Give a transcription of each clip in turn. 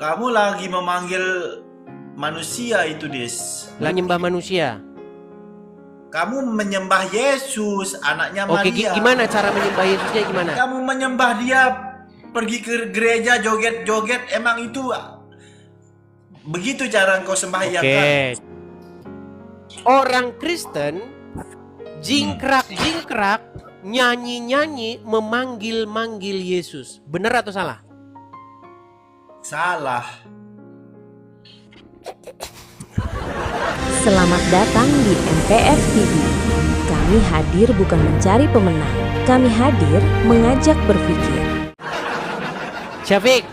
Kamu lagi memanggil manusia itu, Dis. Lagi menyembah manusia. Kamu menyembah Yesus, anaknya Oke, Maria. gimana cara menyembah Yesusnya gimana? Kamu menyembah dia, pergi ke gereja joget-joget, emang itu begitu cara engkau sembahyangkan? Oke. Orang Kristen jingkrak-jingkrak, nyanyi-nyanyi, memanggil-manggil Yesus. Benar atau salah? Salah. Selamat datang di MPF TV. Kami hadir bukan mencari pemenang. Kami hadir mengajak berpikir. Syafiq,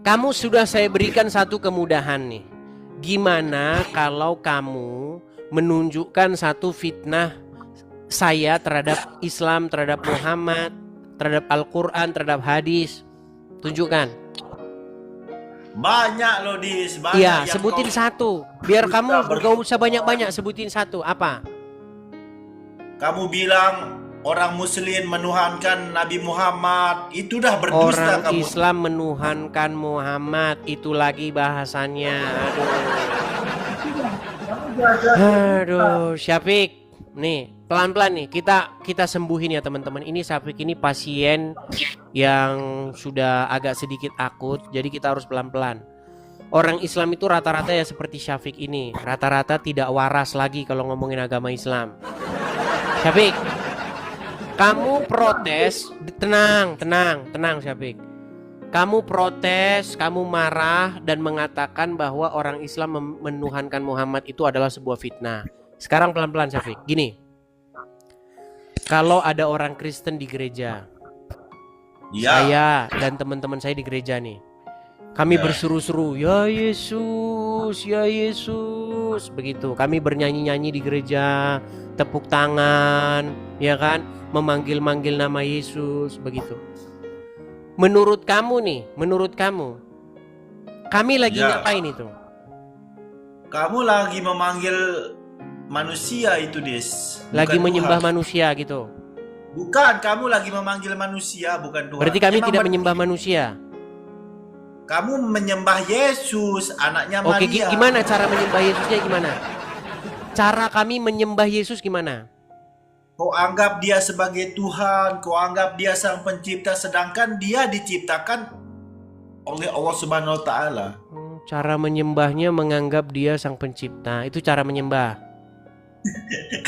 kamu sudah saya berikan satu kemudahan nih. Gimana kalau kamu menunjukkan satu fitnah saya terhadap Islam, terhadap Muhammad, terhadap Al-Quran, terhadap hadis? Tunjukkan. Banyak loh, Dis. Banyak Iya, yang sebutin kau- satu. Biar Dusta kamu berdoa. gak usah banyak-banyak, sebutin satu. Apa? Kamu bilang orang Muslim menuhankan Nabi Muhammad, itu dah berdusta Orang kamu. Islam menuhankan Muhammad, itu lagi bahasannya. Aduh, Syafiq. Nih, pelan-pelan nih. Kita sembuhin ya teman-teman. Ini Syafiq ini pasien yang sudah agak sedikit akut, jadi kita harus pelan-pelan. Orang Islam itu rata-rata ya seperti Syafiq ini. Rata-rata tidak waras lagi kalau ngomongin agama Islam. Syafiq, kamu protes, tenang Syafiq. Kamu protes, kamu marah dan mengatakan bahwa orang Islam menuhankan Muhammad itu adalah sebuah fitnah. Sekarang pelan-pelan Syafiq. Gini, kalau ada orang Kristen di gereja, Ya, saya dan teman-teman saya di gereja nih, kami berseru-seru, ya Yesus, begitu. Kami bernyanyi-nyanyi di gereja, tepuk tangan, ya kan, memanggil-manggil nama Yesus, begitu. Menurut kamu nih, kami lagi Ya. ngapain itu? kamu lagi memanggil manusia itu, Dis. Bukan Lagi menyembah Tuhan. manusia gitu. Bukan, kamu lagi memanggil manusia, bukan Tuhan. Berarti kami Emang tidak menyembah manusia. Kamu menyembah Yesus, anaknya Oke, Maria. gimana cara menyembah Yesusnya gimana? Cara kami menyembah Yesus gimana? Kau anggap dia sebagai Tuhan, kau anggap dia sang pencipta, sedangkan dia diciptakan oleh Allah Subhanahu wa Ta'ala. Cara menyembahnya menganggap dia sang pencipta. Itu cara menyembah.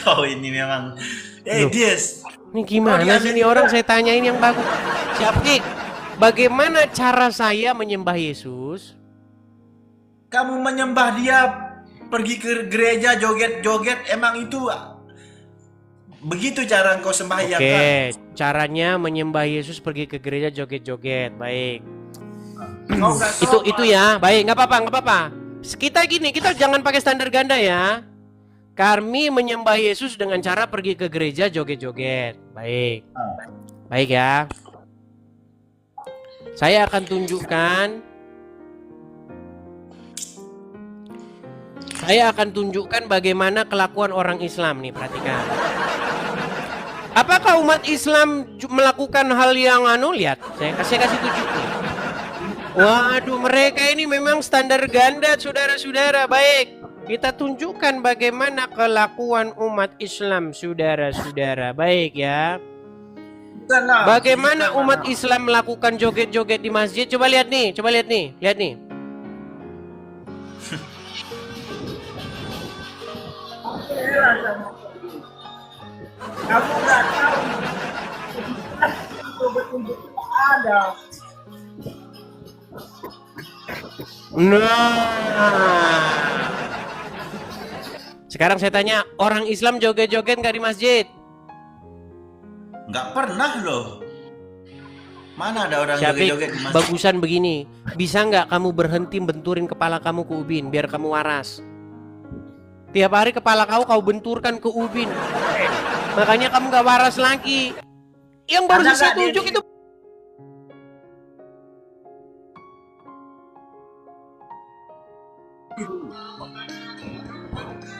Kau ini memang Loh. Dis. Ini gimana sih ini orang, saya tanyain yang bagus. Syafiq, bagaimana cara saya menyembah Yesus? Kamu menyembah dia, pergi ke gereja joget-joget, emang itu begitu cara engkau sembahyangkan? Oke, caranya menyembah Yesus pergi ke gereja joget-joget. Baik. Kau nggak sopan. Itu ya, baik, nggak apa-apa. Kita gini, kita jangan pakai standar ganda ya. Kami menyembah Yesus dengan cara pergi ke gereja joget-joget. Baik. Baik ya. Saya akan tunjukkan bagaimana kelakuan orang Islam nih, perhatikan. Apakah umat Islam melakukan hal yang lihat, saya kasih tunjuk nih. Waduh, mereka ini memang standar ganda, saudara-saudara. Baik, kita tunjukkan bagaimana kelakuan umat Islam, saudara-saudara. Baik ya. Bukanlah, Bagaimana bukanlah. umat Islam melakukan joget-joget di masjid? Coba lihat nih. Lihat nih. Kamu nggak tahu. Itu betul-betul ada. Nah. Sekarang saya tanya, orang Islam joget-joget nggak di masjid? Nggak pernah loh. Mana ada orang Syafiq, joget-joget di masjid? bagusan begini. Bisa nggak kamu berhenti benturin kepala kamu ke ubin biar kamu waras? Tiap hari kepala kau benturkan ke ubin. Makanya kamu nggak waras lagi. Yang baru Ada saya nggak tunjuk dia- itu.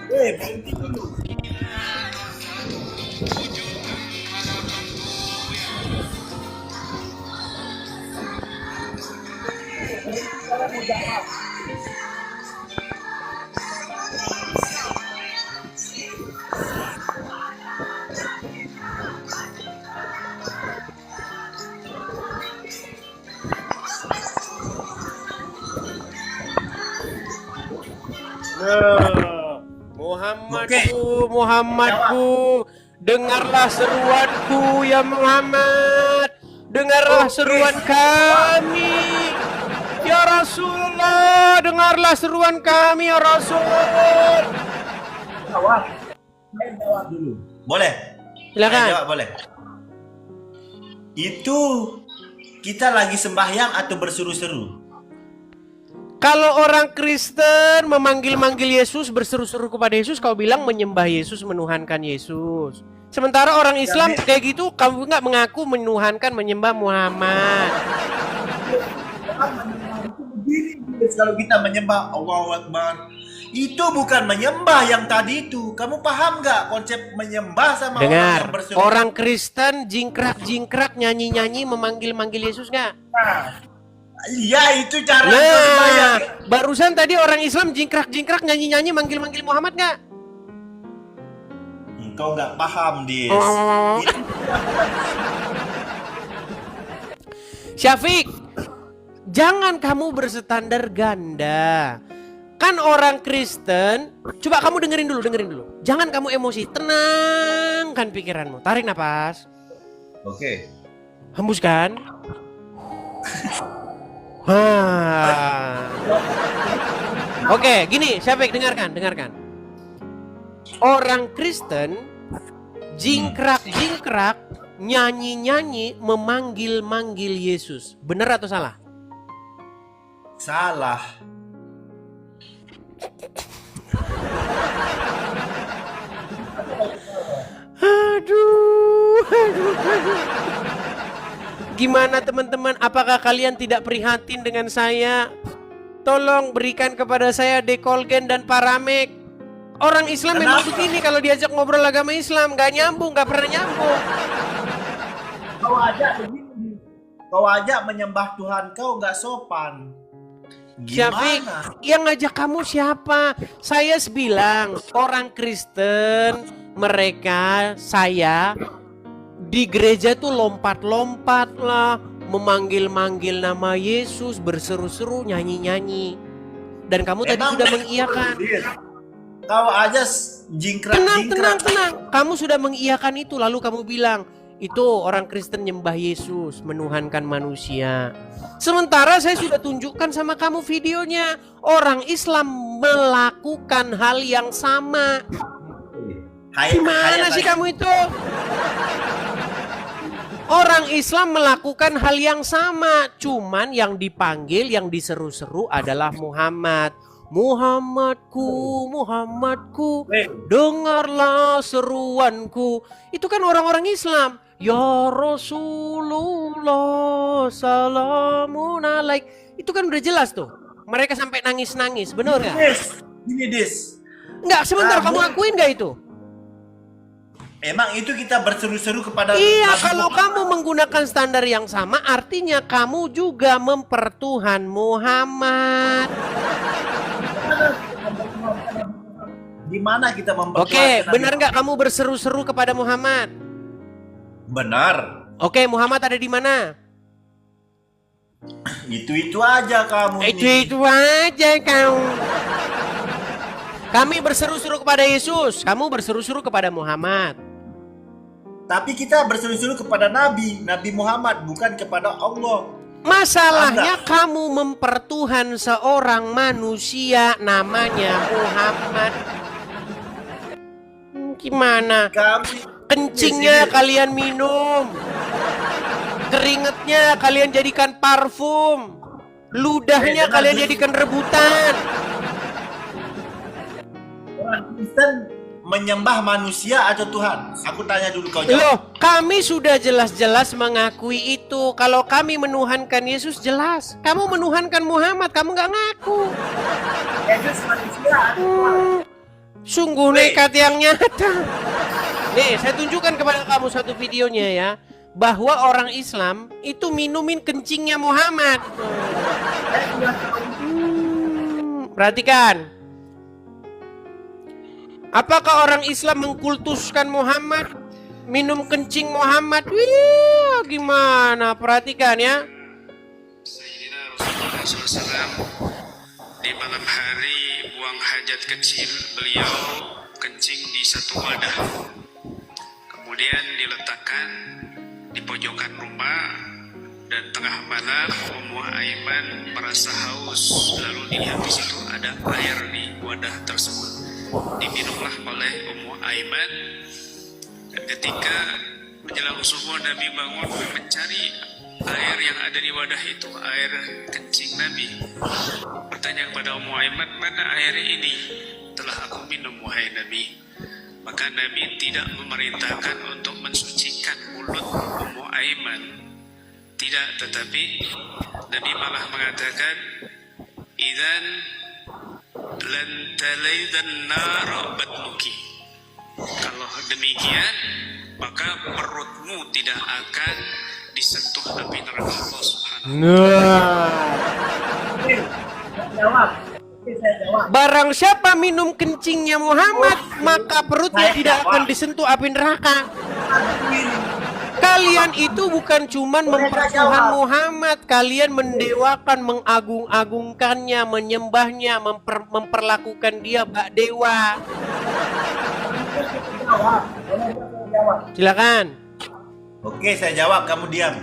Berhenti dulu. Nah, Muhammadku, Muhammadku, dengarlah seruanku ya Muhammad. Dengarlah seruan kami. Ya Rasulullah, dengarlah seruan kami ya Rasul. Jawab dulu. Boleh? Silakan. Jawab boleh. Itu kita lagi sembahyang atau berseru-seru? Kalau orang Kristen memanggil-manggil Yesus, berseru-seru kepada Yesus, kau bilang menyembah Yesus, menuhankan Yesus. Sementara orang Islam kayak gitu, kamu nggak mengaku menuhankan, menyembah Muhammad. Kalau kita menyembah Allahu Akbar, itu bukan menyembah yang tadi itu. Kamu paham nggak konsep menyembah sama orang Dengar, yang berseru? orang Kristen jingkrak-jingkrak, nyanyi-nyanyi, memanggil-manggil Yesus nggak? Iya, itu cara Nah, sembahyang. barusan tadi orang Islam jingkrak-jingkrak, nyanyi-nyanyi, manggil-manggil Muhammad nggak? Engkau nggak paham, Dis. Syafiq, jangan kamu berstandar ganda. Kan orang Kristen, coba kamu dengerin dulu. Jangan kamu emosi, tenangkan pikiranmu. Tarik napas, Oke. hembuskan. Oke, gini, Syafiq, dengarkan. Orang Kristen jingkrak-jingkrak, nyanyi-nyanyi, memanggil-manggil Yesus. Benar atau salah? Salah. Aduh. Gimana teman-teman? Apakah kalian tidak prihatin dengan saya? Tolong berikan kepada saya dekolgen dan paramek. Orang Islam memang Kenapa? begini kalau diajak ngobrol agama Islam, nggak nyambung, nggak pernah nyambung. Kau aja begini. Kau aja menyembah Tuhan kau nggak sopan. Syafiq, Gimana? yang ngajak kamu siapa? Saya bilang orang Kristen, saya di gereja tuh lompat-lompat lah, memanggil-manggil nama Yesus, berseru-seru, nyanyi-nyanyi. Dan kamu tadi sudah mengiyakan. Kau aja jingkrak. Tenang. Kamu sudah mengiyakan itu, lalu kamu bilang, itu orang Kristen nyembah Yesus, menuhankan manusia. Sementara saya sudah tunjukkan sama kamu videonya. Orang Islam melakukan hal yang sama. Gimana sih kamu itu? Orang Islam melakukan hal yang sama, cuman yang dipanggil, yang diseru-seru adalah Muhammad. Muhammadku, dengarlah seruanku. Itu kan orang-orang Islam. Ya Rasulullah, salamun alaik. Itu kan udah jelas tuh. Mereka sampai nangis-nangis, bener nggak? Ini Dis. Nggak, sebentar, kamu akuin nggak itu? Emang itu kita berseru-seru kepada Iya, Nabi kalau Muhammad. kamu menggunakan standar yang sama, artinya kamu juga mempertuhan Muhammad. Gimana kita memperkuat? Oke, benar nggak kamu berseru-seru kepada Muhammad? Benar. Oke, Muhammad ada di mana? Itu aja kamu ini. Itu aja kamu. Kami berseru-seru kepada Yesus, kamu berseru-seru kepada Muhammad. Tapi kita berseru-seru kepada Nabi Muhammad, bukan kepada Allah. Masalahnya kamu mempertuhan seorang manusia namanya Muhammad. Gimana? Kami Kencingnya kalian minum, keringetnya kalian jadikan parfum, ludahnya kalian jadikan rebutan. orang Kristen menyembah manusia atau Tuhan? Aku tanya dulu kau jawab. Loh, kami sudah jelas-jelas mengakui itu. Kalau kami menuhankan Yesus jelas. Kamu menuhankan Muhammad, kamu nggak ngaku. Yesus manusia. Sungguh nekat yang nyata. Nih, saya tunjukkan kepada kamu satu videonya ya. bahwa orang Islam itu minumin kencingnya Muhammad. Perhatikan. Apakah orang Islam mengkultuskan Muhammad? Minum kencing Muhammad? Wih, gimana? Perhatikan ya. Sayyidina Rasulullah SAW di malam hari buang hajat kecil, beliau kencing di satu wadah. Kemudian diletakkan di pojokan rumah dan tengah malam Ummu Aiman merasa haus, lalu dilihat di situ ada air di wadah tersebut. Diminumlah oleh Ummu Aiman, dan ketika menjelang subuh Nabi bangun mencari air yang ada di wadah itu, air kencing Nabi. Bertanya kepada Ummu Aiman, mana air ini? Telah aku minum wahai Nabi. Maka Nabi tidak memerintahkan untuk mensucikan mulut Ummu Aiman. Tidak, tetapi Nabi malah mengatakan, idzan lan talaidan nar batnuki. Kalau demikian, maka perutmu tidak akan disentuh api neraka Allah Subhanahu. Barang siapa minum kencingnya Muhammad, maka perutnya tidak akan disentuh api neraka. Kalian itu bukan cuman mempertuhan Muhammad, kalian mendewakan, mengagung-agungkannya, menyembahnya, memperlakukan dia bak dewa. Silakan. Oke, saya jawab, kamu diam.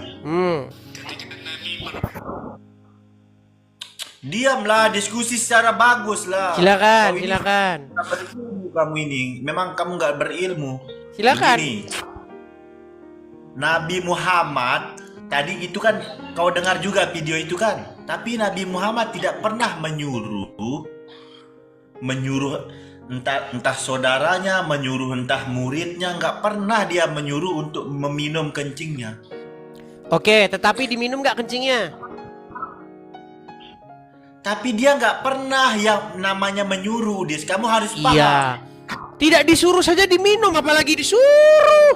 Diamlah, diskusi secara bagus lah. Silakan, Kau ini silakan. nggak berilmu kamu ini. Memang kamu nggak berilmu. Silakan. Begini, Nabi Muhammad tadi itu kan kau dengar juga video itu kan. Tapi Nabi Muhammad tidak pernah menyuruh entah saudaranya, menyuruh entah muridnya, nggak pernah dia menyuruh untuk meminum kencingnya. Oke, tetapi diminum nggak kencingnya? Tapi dia nggak pernah yang namanya menyuruh, Dis. Kamu harus paham. Iya. Tidak disuruh saja diminum, apalagi disuruh.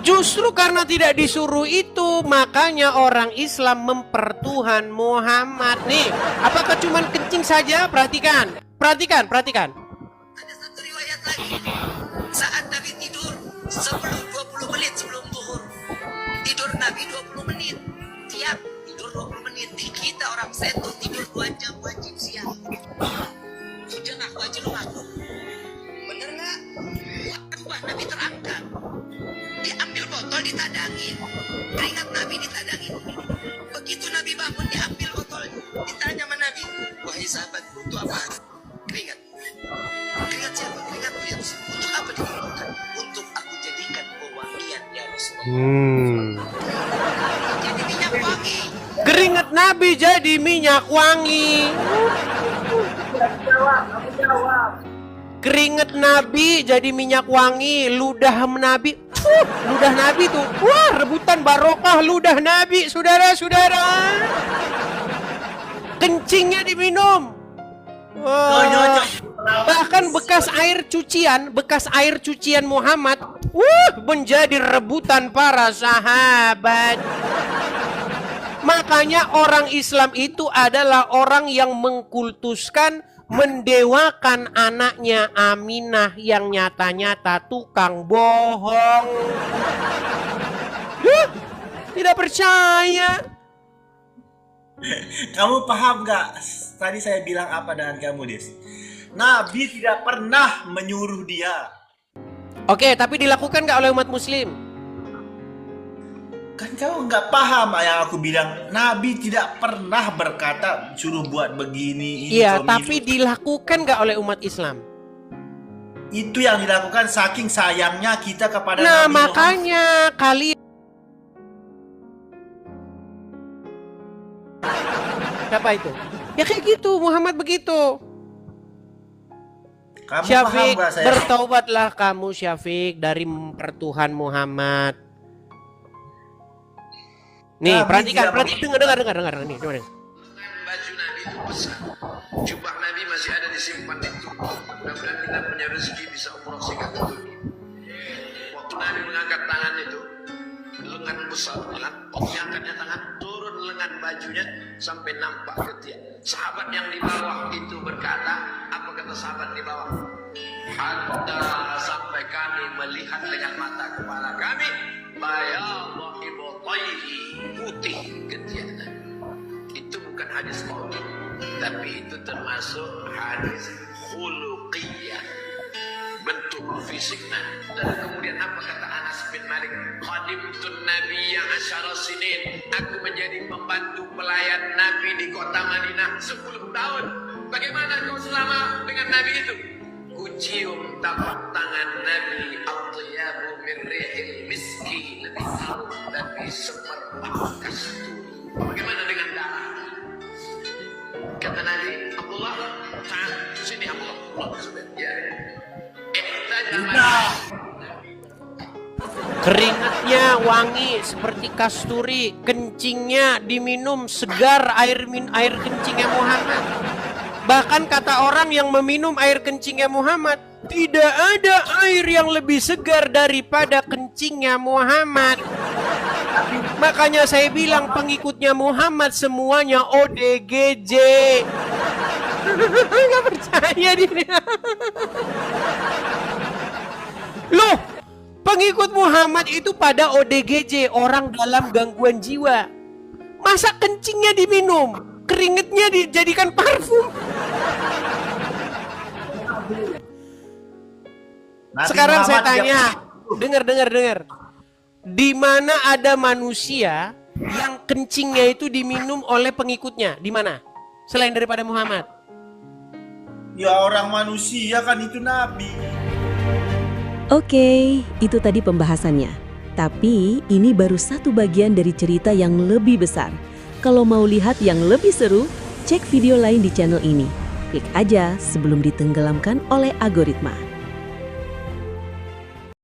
Justru karena tidak disuruh itu, makanya orang Islam mempertuhan Muhammad. Nih, apakah cuma kencing saja? Perhatikan. Perhatikan. Ada satu riwayat lagi, saat Nabi tidur 20 menit sebelum zuhur. Tidur Nabi 20 menit. Tiap tidur 20 menit. Di kita orang setu tidur 2 jam wajib siang. Sudah ngaku aja lu ngaku. Bener nggak? Wah, Nabi terangkat. Diambil botol ditadangin. Keringat Nabi ditadangin. Begitu Nabi bangun diambil botolnya. Ditanya sama Nabi, wahai sahabat, untuk apa? Keringat. Keringat siapa? Keringat ya Rasul. Untuk apa dikumpulkan? Untuk aku jadikan pewangian ya Rasulullah. Jadi minyak wangi. Keringat Nabi jadi minyak wangi. Keringat Nabi jadi minyak wangi. Ludah Nabi, ludah Nabi tuh, wah, rebutan barokah ludah Nabi, saudara-saudara. Kencingnya diminum. Wah. Bahkan bekas air cucian Muhammad, menjadi rebutan para sahabat. Makanya orang Islam itu adalah orang yang mengkultuskan, mendewakan anaknya Aminah yang nyata-nyata tukang bohong. Tidak percaya. Kamu paham nggak? Tadi saya bilang apa dengan kamu, Dis? Nabi tidak pernah menyuruh dia. Oke, tapi dilakukan nggak oleh umat Muslim? Kan kamu nggak paham yang aku bilang. Nabi tidak pernah berkata suruh buat begini. Ini Iya, kau tapi minum. dilakukan nggak oleh umat Islam? Itu yang dilakukan saking sayangnya kita kepada Nah, Nabi makanya kalian siapa itu? Ya kayak gitu, Muhammad begitu. Kamu Syafiq, paham nggak saya? bertaubatlah kamu Syafiq dari pertuhan Muhammad. Nih, Nabi perhatikan, tidak dengar nih, dengar. Baju Nabi itu besar, jubah Nabi masih ada disimpan itu. Mudah-mudahan kita punya rezeki bisa umroh sehingga ke dunia. Waktu waktu Nabi mengangkat tangan itu, lengan besar, waktu angkatnya tangan, turun lengan bajunya sampai nampak ketiak. Sahabat yang di bawah itu berkata, apa kata sahabat di bawah? Hatta sampai kami melihat dengan mata kepala kami, bayallah ibotaihi, putih ketiaknya. Itu bukan hadis qauli, tapi itu termasuk hadis khuluqiyah, bentuk fisiknya. Dan kemudian apa kata Anas bin Malik? Khadimtun nabiyya asyara sinin, aku menjadi pembantu pelayan Nabi di kota Madinah 10 tahun. Bagaimana kau selama dengan Nabi itu? Kucium tapak tangan Nabi, atyabu min rihil miski, lebih harum dari semerbak kasturi. Bagaimana dengan darah? Kata Nabi, Abdullah, sini Abdullah, ya. Keringatnya wangi seperti kasturi, kencingnya diminum segar air kencingnya Muhammad. Bahkan kata orang yang meminum air kencingnya Muhammad, tidak ada air yang lebih segar daripada kencingnya Muhammad. Makanya saya bilang pengikutnya Muhammad semuanya ODGJ. Gak percaya dia. Loh, pengikut Muhammad itu pada ODGJ, orang dalam gangguan jiwa. Masa kencingnya diminum, keringetnya dijadikan parfum? Nabi Sekarang saya Muhammad tanya, dengar. Di mana ada manusia yang kencingnya itu diminum oleh pengikutnya? Di mana? Selain daripada Muhammad? Ya orang manusia kan itu Nabi. Oke, itu tadi pembahasannya. Tapi ini baru satu bagian dari cerita yang lebih besar. Kalau mau lihat yang lebih seru, cek video lain di channel ini. Klik aja sebelum ditenggelamkan oleh algoritma.